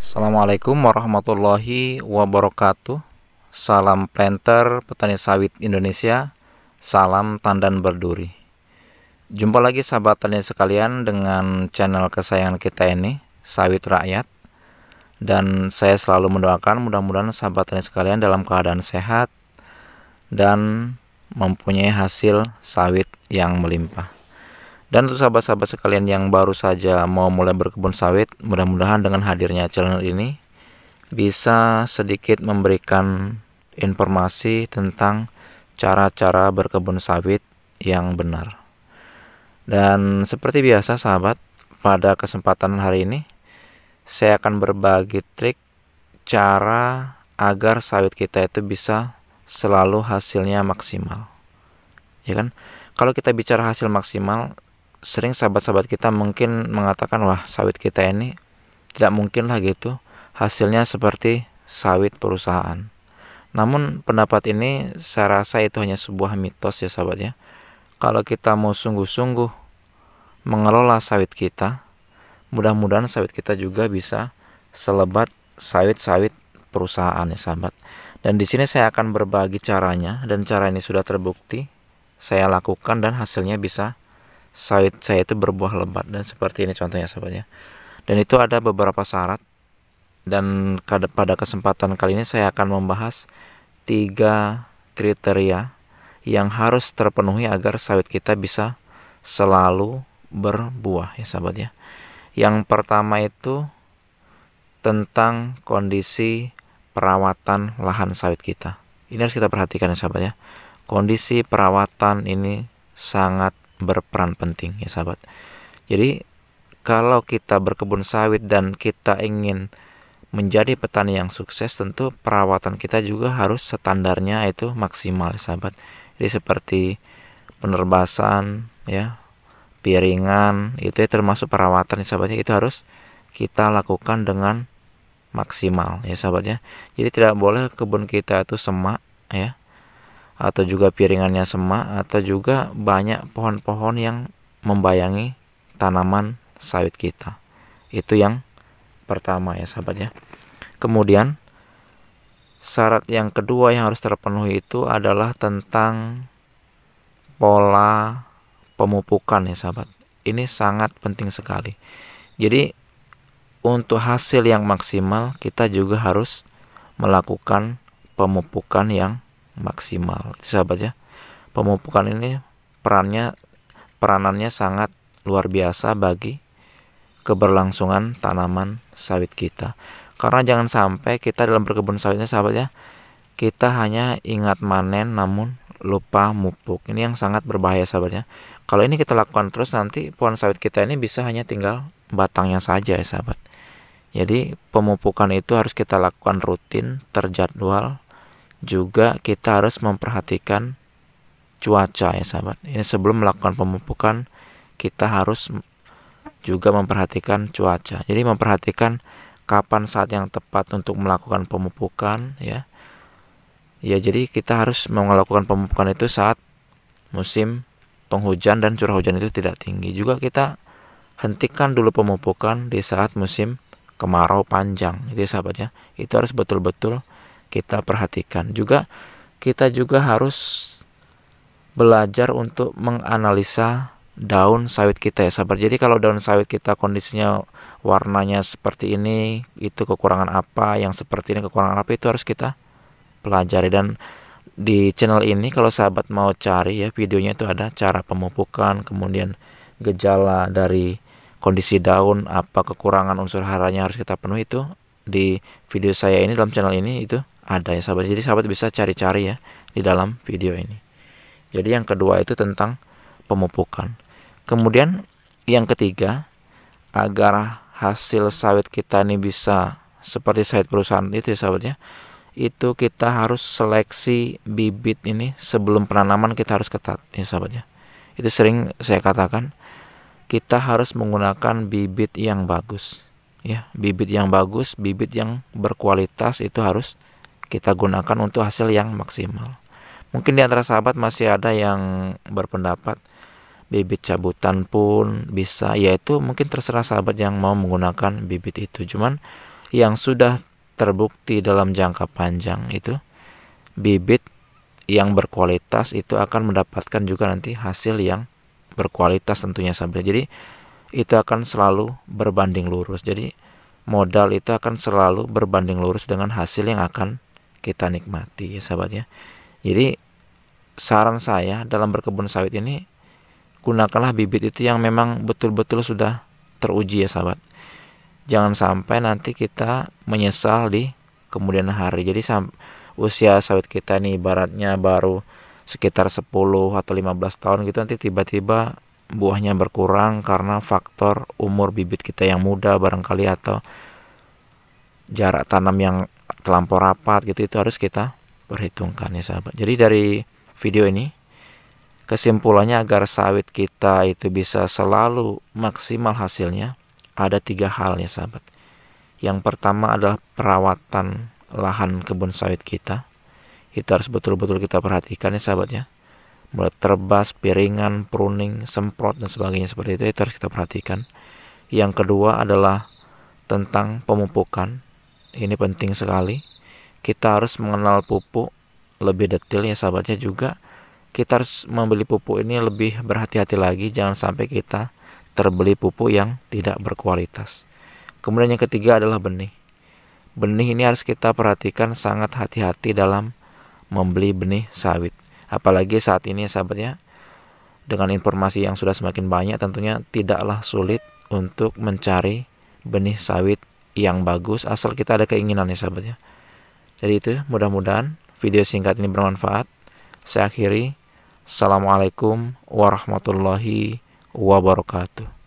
Assalamualaikum warahmatullahi wabarakatuh. Salam planter petani sawit Indonesia. Salam tandan berduri. Jumpa lagi sahabat tani sekalian dengan channel kesayangan kita ini, Sawit Rakyat. Dan saya selalu mendoakan mudah-mudahan sahabat tani sekalian dalam keadaan sehat dan mempunyai hasil sawit yang melimpah. Dan untuk sahabat-sahabat sekalian yang baru saja mau mulai berkebun sawit, mudah-mudahan dengan hadirnya channel ini bisa sedikit memberikan informasi tentang cara-cara berkebun sawit yang benar. Dan seperti biasa sahabat, pada kesempatan hari ini saya akan berbagi trik cara agar sawit kita itu bisa selalu hasilnya maksimal. Ya kan? Kalau kita bicara hasil maksimal, sering sahabat-sahabat kita mungkin mengatakan, wah sawit kita ini tidak mungkin lah gitu hasilnya seperti sawit perusahaan. Namun pendapat ini saya rasa itu hanya sebuah mitos ya sahabat ya. Kalau kita mau sungguh-sungguh mengelola sawit kita, mudah-mudahan sawit kita juga bisa selebat sawit-sawit perusahaan ya sahabat. Dan di sini saya akan berbagi caranya, dan cara ini sudah terbukti saya lakukan dan hasilnya bisa sawit saya itu berbuah lebat. Dan seperti ini contohnya sahabat ya. Dan itu ada beberapa syarat, dan pada kesempatan kali ini saya akan membahas 3 kriteria yang harus terpenuhi agar sawit kita bisa selalu berbuah ya sahabat ya. Yang pertama itu tentang kondisi perawatan lahan sawit kita. Ini harus kita perhatikan ya sahabat ya. Kondisi perawatan ini sangat berperan penting ya sahabat. Jadi kalau kita berkebun sawit dan kita ingin menjadi petani yang sukses, tentu perawatan kita juga harus standarnya itu maksimal ya sahabat. Jadi seperti penerbasan ya, piringan, itu termasuk perawatan ya sahabat ya. Itu harus kita lakukan dengan maksimal ya sahabat ya. Jadi tidak boleh kebun kita itu semak ya, atau juga piringannya semak, atau juga banyak pohon-pohon yang membayangi tanaman sawit kita. Itu yang pertama ya sahabat ya. Kemudian syarat yang kedua yang harus terpenuhi itu adalah tentang pola pemupukan ya sahabat. Ini sangat penting sekali. Jadi untuk hasil yang maksimal kita juga harus melakukan pemupukan yang maksimal sahabat ya. Pemupukan ini peranannya sangat luar biasa bagi keberlangsungan tanaman sawit kita. Karena jangan sampai kita dalam berkebun sawitnya sahabat ya, kita hanya ingat manen namun lupa mupuk. Ini yang sangat berbahaya sahabat ya. Kalau ini kita lakukan terus, nanti pohon sawit kita ini bisa hanya tinggal batangnya saja ya sahabat. Jadi pemupukan itu harus kita lakukan rutin, terjadwal. Juga kita harus memperhatikan cuaca ya sahabat. Ini sebelum melakukan pemupukan kita harus juga memperhatikan cuaca. Jadi memperhatikan kapan saat yang tepat untuk melakukan pemupukan ya. Ya, jadi kita harus melakukan pemupukan itu saat musim penghujan dan curah hujan itu tidak tinggi. Juga kita hentikan dulu pemupukan di saat musim kemarau panjang. Itu ya sahabat ya. Itu harus betul-betul kita perhatikan. Juga kita juga harus belajar untuk menganalisa daun sawit kita ya sahabat. Jadi kalau daun sawit kita kondisinya warnanya seperti ini, itu kekurangan apa, yang seperti ini kekurangan apa, itu harus kita pelajari. Dan di channel ini kalau sahabat mau cari ya videonya, itu ada cara pemupukan, kemudian gejala dari kondisi daun, apa kekurangan unsur haranya harus kita penuhi, itu di video saya ini dalam channel ini itu ada ya sahabat. Jadi sahabat bisa cari-cari ya di dalam video ini. Jadi yang kedua itu tentang pemupukan. Kemudian yang ketiga, agar hasil sawit kita ini bisa seperti sawit perusahaan itu ya sahabat ya, itu kita harus seleksi bibit ini sebelum penanaman, kita harus ketat ya sahabat ya. Itu sering saya katakan, kita harus menggunakan bibit yang bagus ya, bibit yang bagus, bibit yang berkualitas, itu harus kita gunakan untuk hasil yang maksimal. Mungkin di antara sahabat masih ada yang berpendapat bibit cabutan pun bisa, yaitu mungkin terserah sahabat yang mau menggunakan bibit itu. Cuman yang sudah terbukti dalam jangka panjang itu bibit yang berkualitas itu akan mendapatkan juga nanti hasil yang berkualitas tentunya sahabat. Jadi itu akan selalu berbanding lurus. Jadi modal itu akan selalu berbanding lurus dengan hasil yang akan kita nikmati ya sahabat ya. Jadi saran saya dalam berkebun sawit ini, gunakanlah bibit itu yang memang betul-betul sudah teruji ya sahabat. Jangan sampai nanti kita menyesal di kemudian hari. Jadi usia sawit kita ini ibaratnya baru sekitar 10 atau 15 tahun gitu, nanti tiba-tiba buahnya berkurang karena faktor umur bibit kita yang muda barangkali, atau jarak tanam yang terlampau rapat gitu. Itu harus kita perhitungkan ya sahabat. Jadi dari video ini kesimpulannya, agar sawit kita itu bisa selalu maksimal hasilnya, ada 3 hal ya sahabat. Yang pertama adalah perawatan lahan kebun sawit kita. Itu harus betul-betul kita perhatikan ya sahabat ya. Mulai terbas, piringan, pruning, semprot dan sebagainya seperti itu harus kita perhatikan. Yang kedua adalah tentang pemupukan. Ini penting sekali. Kita harus mengenal pupuk lebih detail ya sahabatnya. Juga kita harus membeli pupuk ini lebih berhati-hati lagi, jangan sampai kita terbeli pupuk yang tidak berkualitas. Kemudian yang ketiga adalah benih. Benih ini harus kita perhatikan, sangat hati-hati dalam membeli benih sawit. Apalagi saat ini sahabat ya, dengan informasi yang sudah semakin banyak, tentunya tidaklah sulit untuk mencari benih sawit yang bagus, asal kita ada keinginan ya sahabat ya. Jadi itu, mudah-mudahan video singkat ini bermanfaat. Saya akhiri. Assalamualaikum warahmatullahi wabarakatuh.